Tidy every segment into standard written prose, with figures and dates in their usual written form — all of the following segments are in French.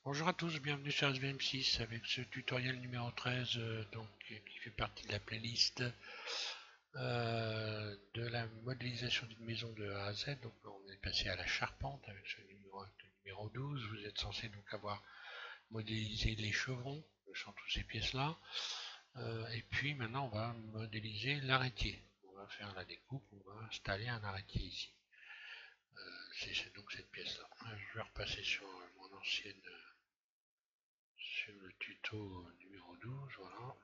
Bonjour à tous, bienvenue sur SVM6 avec ce tutoriel numéro 13 qui fait partie de la playlist de la modélisation d'une maison de A à Z. Donc on est passé à la charpente avec ce numéro 12. Vous êtes censé donc avoir modélisé les chevrons sur toutes ces pièces-là. Et puis maintenant on va modéliser l'arrêtier. On va faire la découpe, on va installer un arrêtier ici. C'est donc cette pièce-là. Je vais repasser sur mon ancienne sur le tuto numéro 12, voilà.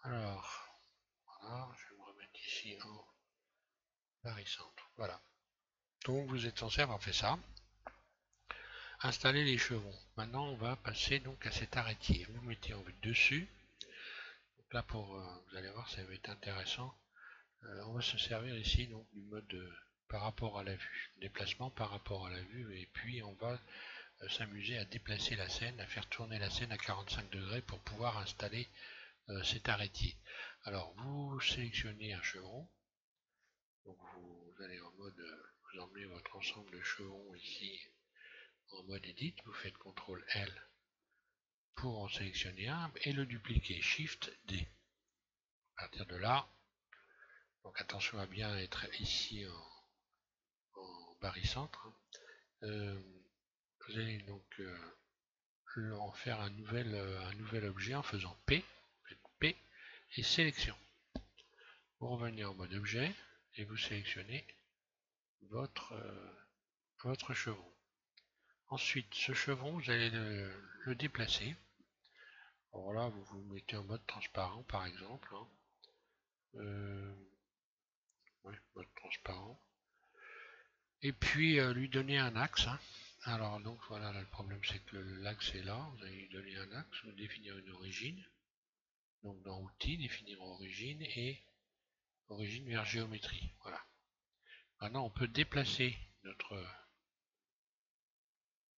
Alors, voilà, je vais me remettre ici en barycentre. Voilà. Donc vous êtes censé avoir fait ça. Installer les chevrons. Maintenant on va passer donc à cet arrêtier. Vous mettez en vue dessus. Donc là vous allez voir, ça va être intéressant. On va se servir ici donc du mode par rapport à la vue. Déplacement par rapport à la vue, et puis on va s'amuser à déplacer la scène, à faire tourner la scène à 45 degrés pour pouvoir installer cet arrêtier. Alors vous sélectionnez un chevron, donc vous allez en mode, vous emmenez votre ensemble de chevrons ici en mode edit, vous faites CTRL L pour en sélectionner un et le dupliquer, Shift D. À partir de là, donc attention à bien être ici en barycentre. Vous allez donc en faire un nouvel objet en faisant P, P et sélection. Vous revenez en mode objet et vous sélectionnez votre, votre chevron. Ensuite, ce chevron, vous allez le déplacer. Alors là, vous vous mettez en mode transparent, par exemple. Ouais, mode transparent. Et puis, lui donner un axe. Alors, donc voilà, là, le problème, c'est que l'axe est là. Vous allez lui donner un axe, vous définir une origine. Donc, dans Outils, définir origine et origine vers géométrie. Voilà. Maintenant, on peut déplacer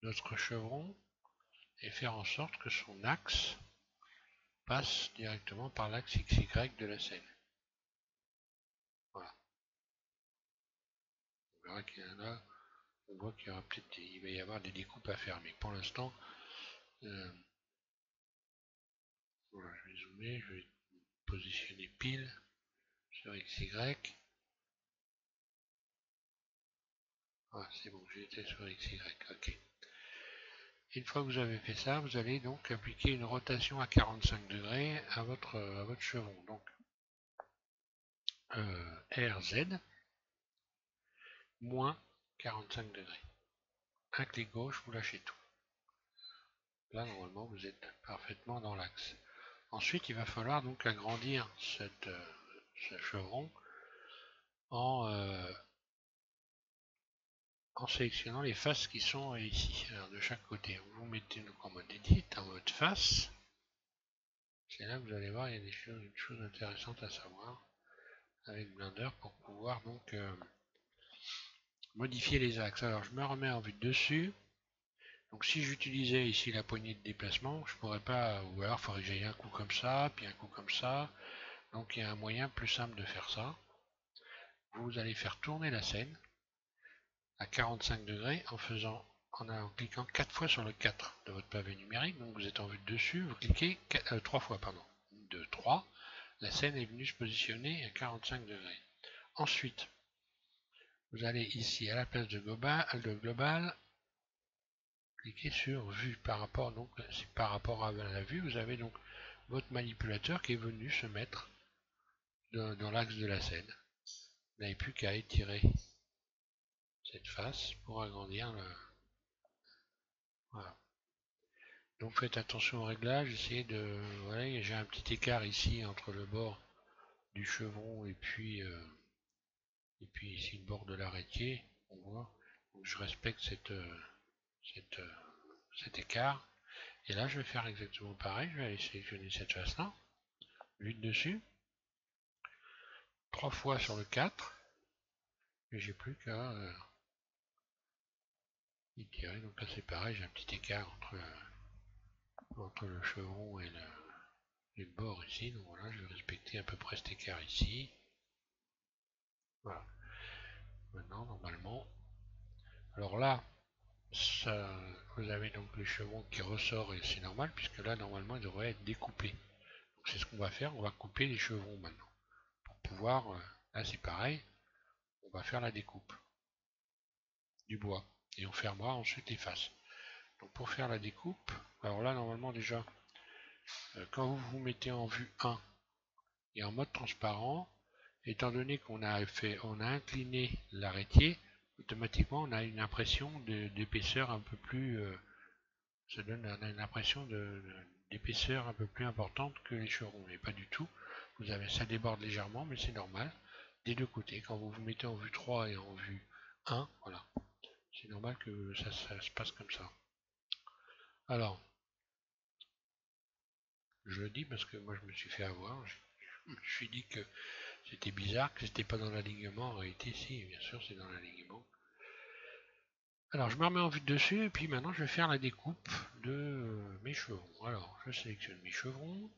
notre chevron et faire en sorte que son axe passe directement par l'axe XY de la scène. Voilà. On verra qu'il y en a, on voit qu'il y aura peut-être, il va y avoir des découpes à faire, mais pour l'instant, voilà, je vais zoomer, je vais positionner pile sur XY. Ah, c'est bon, j'étais sur XY, ok. Une fois que vous avez fait ça, vous allez donc appliquer une rotation à 45 degrés à votre chevron. Donc, RZ, moins 45 degrés. Un clic gauche, vous lâchez tout. Là, normalement, vous êtes parfaitement dans l'axe. Ensuite, il va falloir donc agrandir ce chevron en, en sélectionnant les faces qui sont ici. Alors, de chaque côté, vous vous mettez donc en mode edit, en mode face. C'est là que vous allez voir, il y a une chose intéressante à savoir avec Blender pour pouvoir donc modifier les axes. Alors, je me remets en vue de dessus. Donc si j'utilisais ici la poignée de déplacement, je pourrais pas, ou alors il faudrait que j'aille un coup comme ça, puis un coup comme ça. Donc il y a un moyen plus simple de faire ça. Vous allez faire tourner la scène à 45 degrés en cliquant 4 fois sur le 4 de votre pavé numérique. Donc vous êtes en vue de dessus, vous cliquez 3 fois, pardon. 2, 3. La scène est venue se positionner à 45 degrés. Ensuite, vous allez ici à la place de global, cliquez sur vue par rapport, donc c'est par rapport à la vue, vous avez donc votre manipulateur qui est venu se mettre dans l'axe de la scène. Vous n'avez plus qu'à étirer cette face pour agrandir le. Voilà. Donc faites attention au réglage, essayez de. Voilà, j'ai un petit écart ici entre le bord du chevron et puis ici le bord de l'arrêtier. On voit. Donc je respecte cette, cet écart. Et là je vais faire exactement pareil, je vais aller sélectionner cette face là, vue de dessus, 3 fois sur le 4, et j'ai plus qu'à étirer. Donc là c'est pareil, j'ai un petit écart entre le chevron et le bord ici. Donc voilà, je vais respecter à peu près cet écart ici. Voilà. Maintenant, normalement, alors là, ça, vous avez donc le chevron qui ressort et c'est normal puisque là, normalement, il devrait être découpé. Donc c'est ce qu'on va faire, on va couper les chevrons maintenant. Pour pouvoir, là c'est pareil, on va faire la découpe du bois et on fermera ensuite les faces. Donc pour faire la découpe, alors là normalement déjà, quand vous vous mettez en vue 1 et en mode transparent, étant donné on a incliné l'arrêtier, automatiquement on a une impression d'épaisseur un peu plus, ça donne une impression d'épaisseur un peu plus importante que les chevrons, mais pas du tout. Vous avez, ça déborde légèrement, mais c'est normal. Des deux côtés, quand vous vous mettez en vue 3 et en vue 1, voilà, c'est normal que ça se passe comme ça. Alors, je le dis parce que moi je me suis fait avoir. Je me suis dit que c'était bizarre, que c'était pas dans l'alignement. En réalité, si, bien sûr, c'est dans l'alignement. Alors, je me remets en vue de dessus et puis maintenant je vais faire la découpe de mes chevrons. Alors, je sélectionne mes chevrons,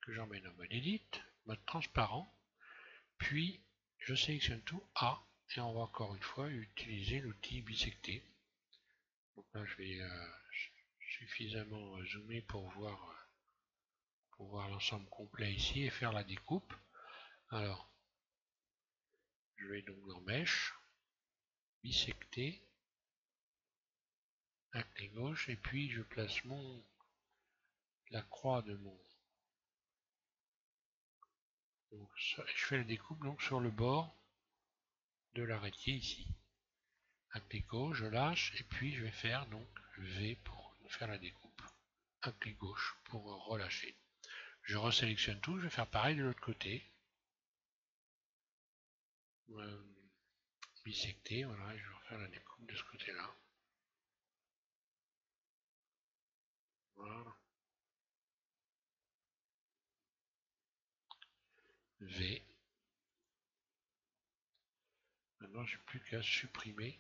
que j'emmène en mode edit, mode transparent, puis je sélectionne tout A et on va encore une fois utiliser l'outil bisecter. Donc là, je vais suffisamment zoomer pour voir l'ensemble complet ici et faire la découpe. Alors, je vais donc dans Mèche, bisecter, un clic gauche, et puis je place la croix de mon... Donc, je fais la découpe donc sur le bord de l'arrêtier ici. Un clic gauche, je lâche, et puis je vais faire donc V pour faire la découpe. Un clic gauche pour relâcher. Je resélectionne tout, je vais faire pareil de l'autre côté. Bisecter, voilà, et je vais refaire la découpe de ce côté-là. Voilà. V. Maintenant, j'ai plus qu'à supprimer.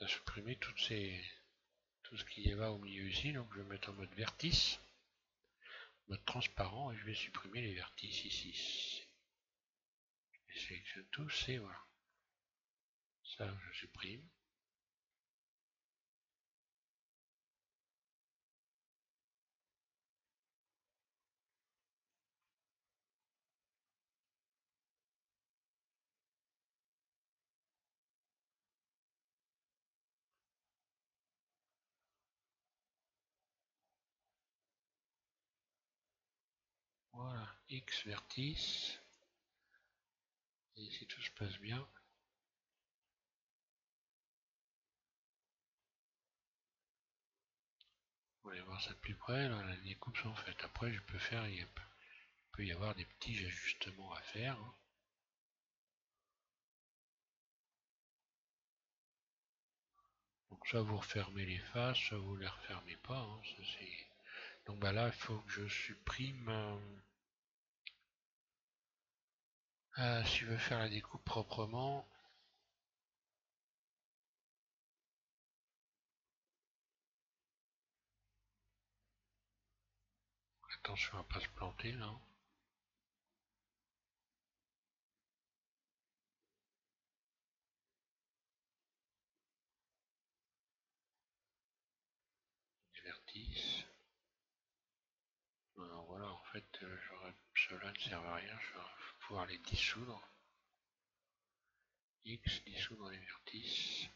À supprimer tout ce qui y va au milieu ici. Donc, je vais mettre en mode vertice, mode transparent, et je vais supprimer les vertices ici. Je sélectionne tous et voilà. Ça, je supprime. Voilà, X vertice. Et si tout se passe bien, on va aller voir ça de plus près. Là, les découpes sont faites. Après, je peux faire, il peut y avoir des petits ajustements à faire. Hein. Donc, soit vous refermez les faces, soit vous les refermez pas. Hein. Donc, bah là, il faut que je supprime. Si je veux faire la découpe proprement, attention à pas se planter là. Les vertices. Alors voilà, en fait, cela ne sert à rien, je vais pouvoir les dissoudre. X, dissoudre les vertices.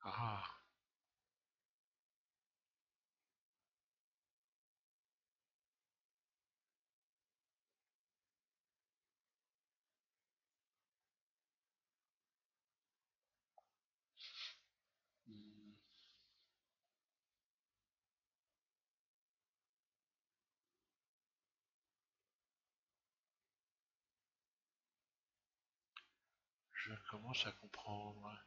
Ah, je commence à comprendre.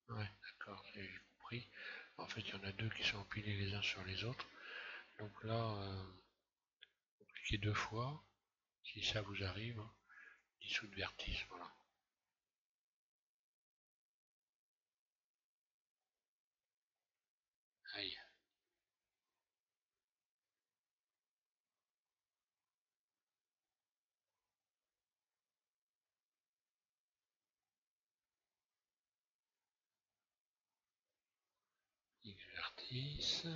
Ouais, d'accord, j'ai compris. En fait, il y en a deux qui sont empilés les uns sur les autres. Donc là, vous cliquez deux fois, si ça vous arrive, hein, dissoudre vertice, voilà. X vertice.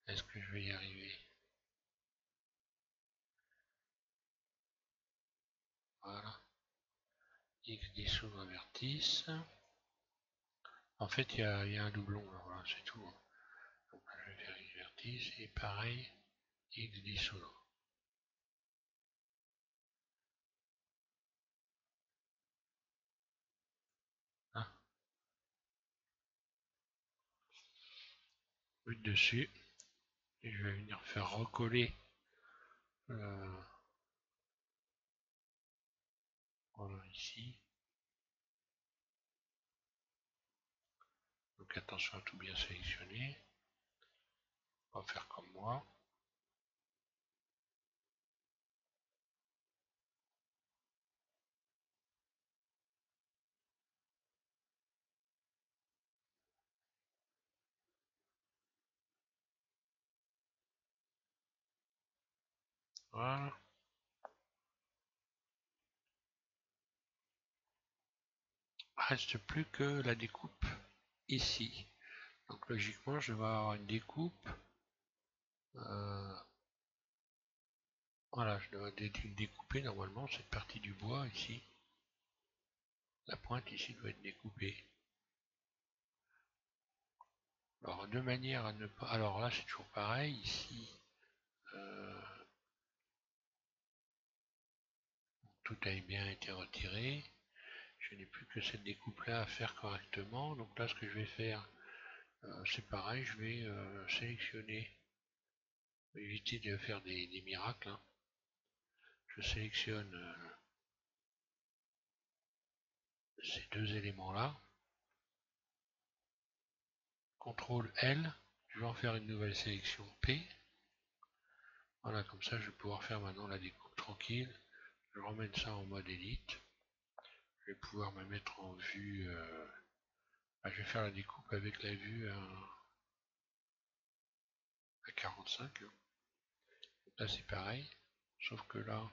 Est-ce que je vais y arriver? Voilà. X dissous un vertice. En fait, il y a un doublon, là, voilà, c'est tout. Donc là, je vais faire X vertice et pareil, X dissous. Hein, une dessus. Et je vais venir faire recoller. Euh, voilà, ici. Donc attention à tout bien sélectionner. On va faire comme moi. Voilà. Reste plus que la découpe ici. Donc logiquement, je vais avoir une découpe. Euh, voilà, je dois découper normalement cette partie du bois ici. La pointe ici doit être découpée. Alors de manière à ne pas... Alors là c'est toujours pareil, ici tout a bien été retiré. Je n'ai plus que cette découpe là à faire correctement. Donc là ce que je vais faire, c'est pareil, je vais sélectionner, éviter de faire des miracles. Hein. Je sélectionne ces deux éléments là. CTRL L, je vais en faire une nouvelle sélection P. Voilà, comme ça je vais pouvoir faire maintenant la découpe tranquille. Je ramène ça en mode élite. Je vais pouvoir me mettre en vue. Je vais faire la découpe avec la vue à 45. Hein. Là c'est pareil. Sauf que là,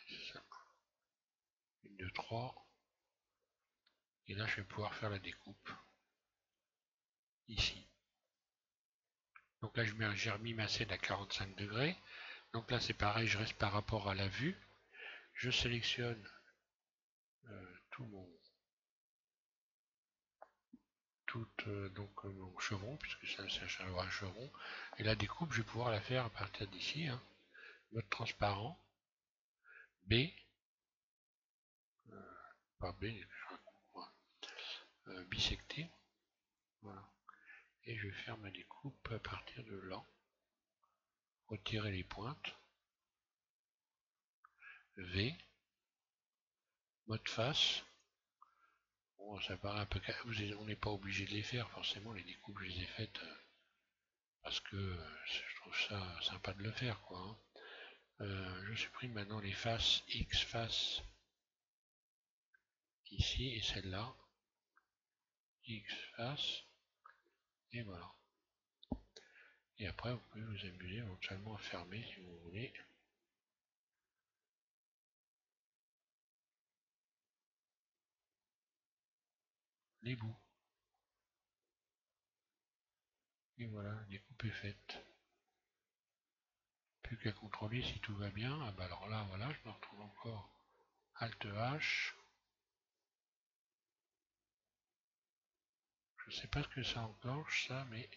c'est ça. 1, 2, 3. Et là je vais pouvoir faire la découpe. Ici. Donc là j'ai remis ma scène à 45 degrés. Donc là c'est pareil, je reste par rapport à la vue. Je sélectionne tout mon mon chevron, puisque ça c'est un chevron. Et la découpe, je vais pouvoir la faire à partir d'ici. Hein. Mode transparent. B. Pas B, bisecté. Voilà. Et je vais faire ma découpe à partir de là. Retirer les pointes. V. Mode face. Bon, ça paraît un peu... On n'est pas obligé de les faire, forcément, les découpes, je les ai faites parce que je trouve ça sympa de le faire, quoi. Hein. Je supprime maintenant les faces X face ici et celle-là. X face. Et voilà. Et après, vous pouvez vous amuser éventuellement à fermer si vous voulez. Les bouts. Et voilà, la découpe est faite. Plus qu'à contrôler si tout va bien. Ah bah alors là, voilà, je me retrouve encore Alt H. Je sais pas ce que ça enclenche ça, mais...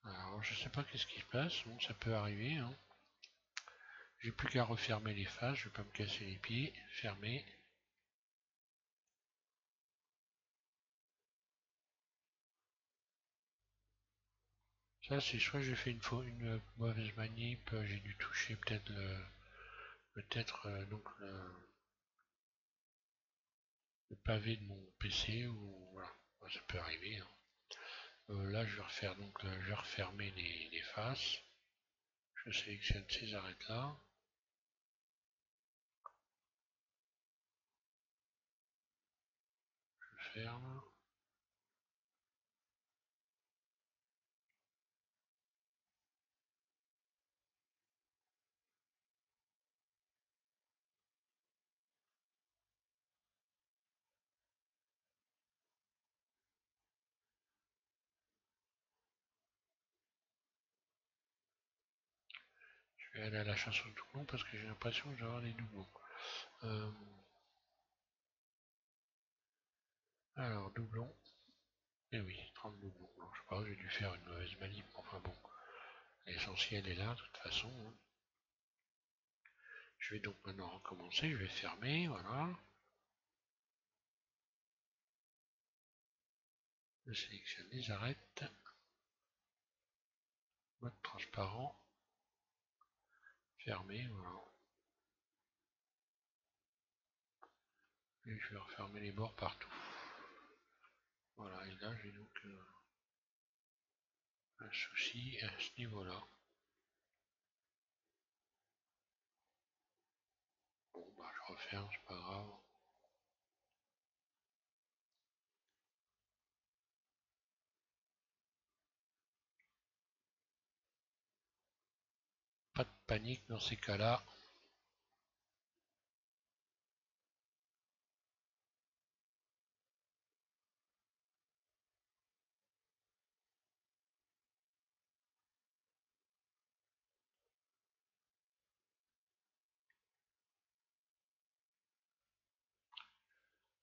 Alors je sais pas qu'est-ce qui se passe, bon ça peut arriver. Hein. J'ai plus qu'à refermer les faces, je vais pas me casser les pieds. Fermer. Ça c'est soit j'ai fait une mauvaise manip, j'ai dû toucher peut-être donc le pavé de mon PC ou voilà, ça peut arriver. Hein. Là je vais refaire donc je vais refermer les faces. Je sélectionne ces arêtes là. Je ferme. Je vais aller à la chasse aux doublons parce que j'ai l'impression que d'avoir des doublons. Alors, doublons. Et oui, 30 doublons. Alors, je sais pas, j'ai dû faire une mauvaise manip. Enfin bon, l'essentiel est là, de toute façon. Hein. Je vais donc maintenant recommencer. Je vais fermer, voilà. Je sélectionne les arêtes. Mode transparent. Fermé, voilà. Et je vais refermer les bords partout. Voilà, et là j'ai donc un souci à ce niveau-là. Bon, bah je referme, c'est pas grave. Pas de panique dans ces cas-là.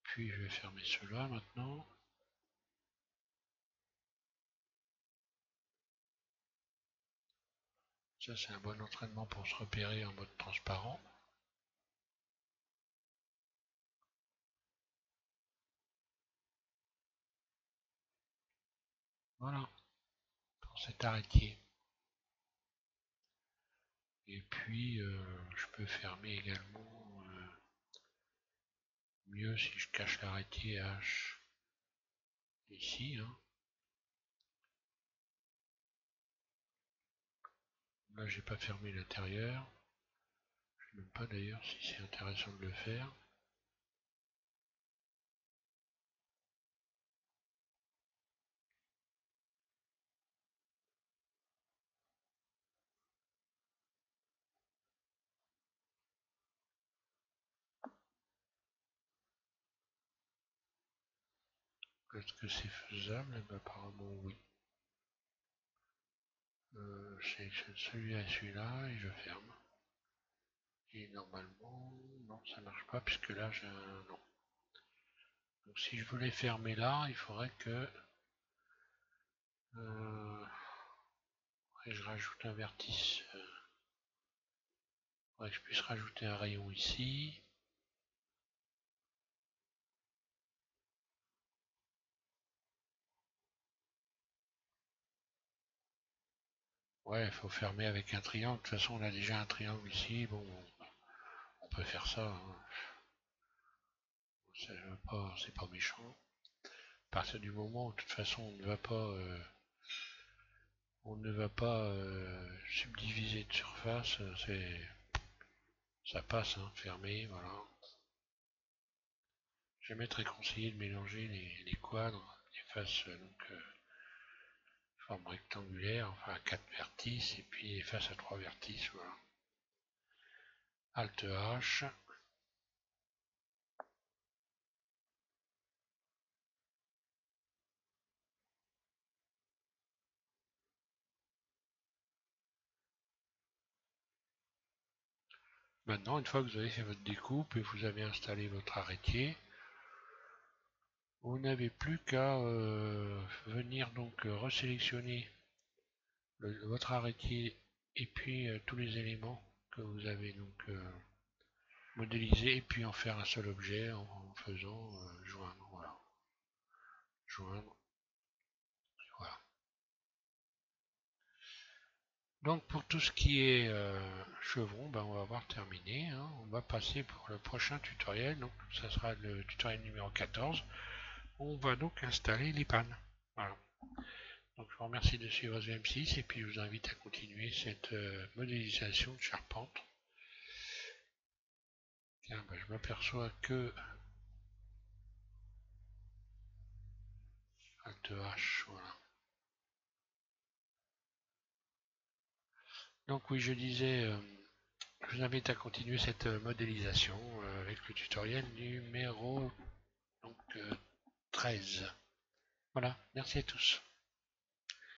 Puis je vais fermer cela maintenant. Ça c'est un bon entraînement pour se repérer en mode transparent. Voilà, pour cet arrêtier. Et puis je peux fermer également mieux si je cache l'arrêtier H ici. Hein. Là j'ai pas fermé l'intérieur. Je sais même pas d'ailleurs si c'est intéressant de le faire. Est-ce que c'est faisable? Eh ben, apparemment oui. Je sélectionne celui-là et celui-là et je ferme. Et normalement, non, ça marche pas puisque là j'ai un non. Donc si je voulais fermer là, il faudrait que je rajoute un vertice. Il faudrait que je puisse rajouter un rayon ici. Ouais, il faut fermer avec un triangle. De toute façon, on a déjà un triangle ici. Bon, on peut faire ça. Hein. C'est pas méchant. À partir du moment où, de toute façon, on ne va pas subdiviser de surface, ça passe, hein, fermé, voilà. Jamais très conseillé de mélanger les quadres, les faces forme rectangulaire, enfin à 4 vertices, et puis les faces à 3 vertices, voilà. Alt H. Maintenant, une fois que vous avez fait votre découpe et vous avez installé votre arrêtier, vous n'avez plus qu'à venir donc resélectionner votre arrêtier et puis tous les éléments que vous avez donc modélisés et puis en faire un seul objet en faisant joindre, voilà. Joindre, voilà. Donc pour tout ce qui est chevron, ben, on va avoir terminé. Hein. On va passer pour le prochain tutoriel. Donc ça sera le tutoriel numéro 14. On va donc installer les pannes. Voilà. Donc je vous remercie de suivre VM6 et puis je vous invite à continuer cette modélisation de charpente. Tiens, ben, je m'aperçois que Alt H, voilà. Donc oui, je disais, je vous invite à continuer cette modélisation avec le tutoriel numéro donc, 13. Voilà, merci à tous.